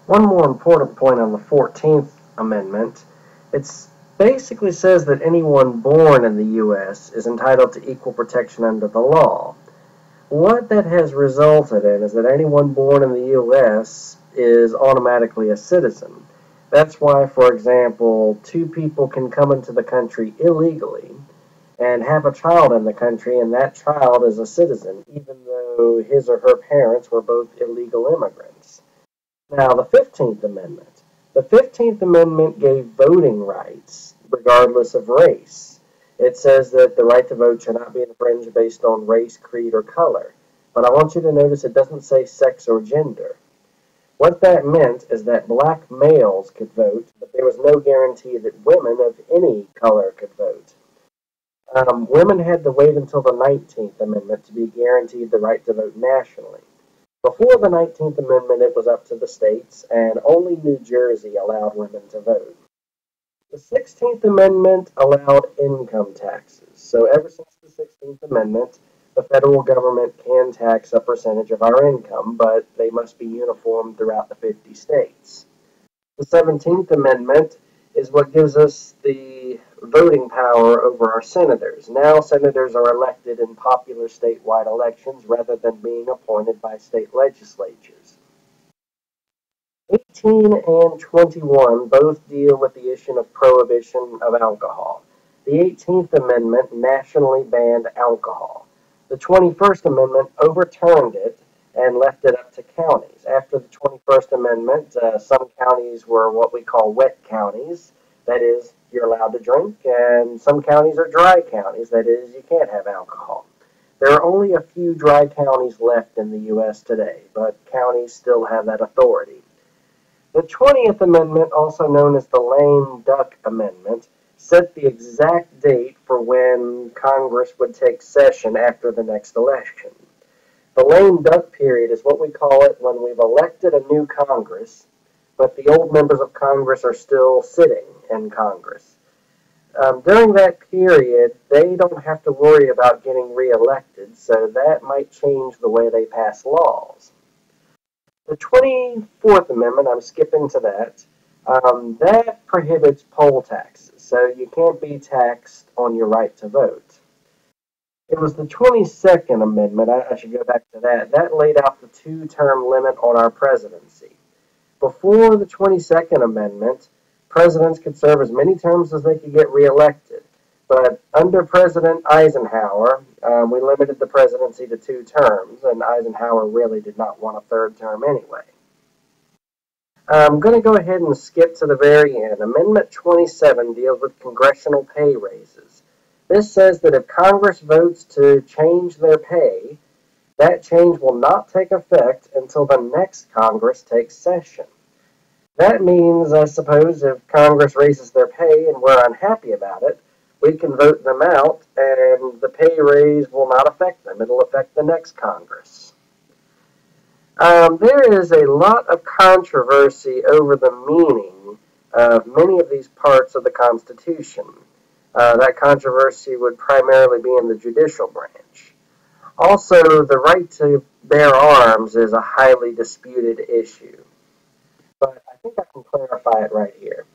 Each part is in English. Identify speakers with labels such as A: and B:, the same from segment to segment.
A: One more important point on the 14th Amendment, it basically says that anyone born in the U.S. is entitled to equal protection under the law. What that has resulted in is that anyone born in the U.S. is automatically a citizen. That's why, for example, two people can come into the country illegally and have a child in the country, and that child is a citizen, even though his or her parents were both illegal immigrants. Now, the 15th Amendment. The 15th Amendment gave voting rights regardless of race. It says that the right to vote should not be infringed based on race, creed, or color. But I want you to notice it doesn't say sex or gender. What that meant is that black males could vote, but there was no guarantee that women of any color could vote. Women had to wait until the 19th Amendment to be guaranteed the right to vote nationally. Before the 19th Amendment, it was up to the states, and only New Jersey allowed women to vote. The 16th Amendment allowed income taxes. So ever since the 16th Amendment, the federal government can tax a percentage of our income, but they must be uniform throughout the 50 states. The 17th Amendment is what gives us the voting power over our senators. Now senators are elected in popular statewide elections rather than being appointed by state legislatures. 18 and 21 both deal with the issue of prohibition of alcohol. The 18th Amendment nationally banned alcohol. The 21st Amendment overturned it and left it up to counties. After the 21st Amendment, some counties were what we call wet counties. That is, you're allowed to drink, and some counties are dry counties. That is, you can't have alcohol. There are only a few dry counties left in the U.S. today, but counties still have that authority. The 20th Amendment, also known as the Lame Duck Amendment, set the exact date for when Congress would take session after the next election. The lame duck period is what we call it when we've elected a new Congress, but the old members of Congress are still sitting in Congress. During that period, they don't have to worry about getting reelected, so that might change the way they pass laws. The 24th Amendment, I'm skipping to that, that prohibits poll taxes, so you can't be taxed on your right to vote. It was the 22nd Amendment, I should go back to that, that laid out the two-term limit on our presidency. Before the 22nd Amendment, presidents could serve as many terms as they could get reelected. But under President Eisenhower, we limited the presidency to 2 terms, and Eisenhower really did not want a 3rd term anyway. I'm going to go ahead and skip to the very end. Amendment 27 deals with congressional pay raises. This says that if Congress votes to change their pay, that change will not take effect until the next Congress takes session. That means, I suppose, if Congress raises their pay and we're unhappy about it, we can vote them out, and the pay raise will not affect them. It'll affect the next Congress. There is a lot of controversy over the meaning of many of these parts of the Constitution. That controversy would primarily be in the judicial branch. Also, the right to bear arms is a highly disputed issue. But I think I can clarify it right here.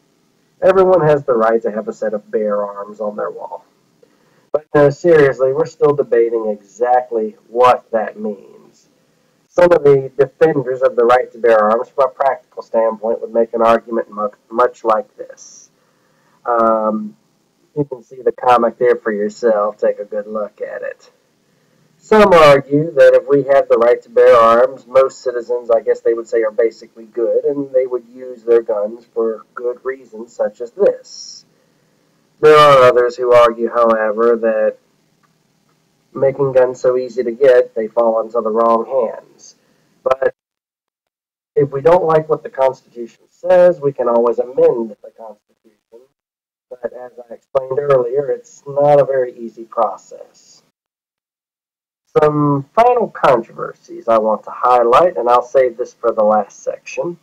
A: Everyone has the right to have a set of bear arms on their wall. But no, seriously, we're still debating exactly what that means. Some of the defenders of the right to bear arms, from a practical standpoint, would make an argument much like this. You can see the comic there for yourself. Take a good look at it. Some argue that if we have the right to bear arms, most citizens, I guess they would say, are basically good, and they would use their guns for good reasons such as this. There are others who argue, however, that making guns so easy to get, they fall into the wrong hands. But if we don't like what the Constitution says, we can always amend the Constitution. But as I explained earlier, it's not a very easy process. Some final controversies I want to highlight, and I'll save this for the last section.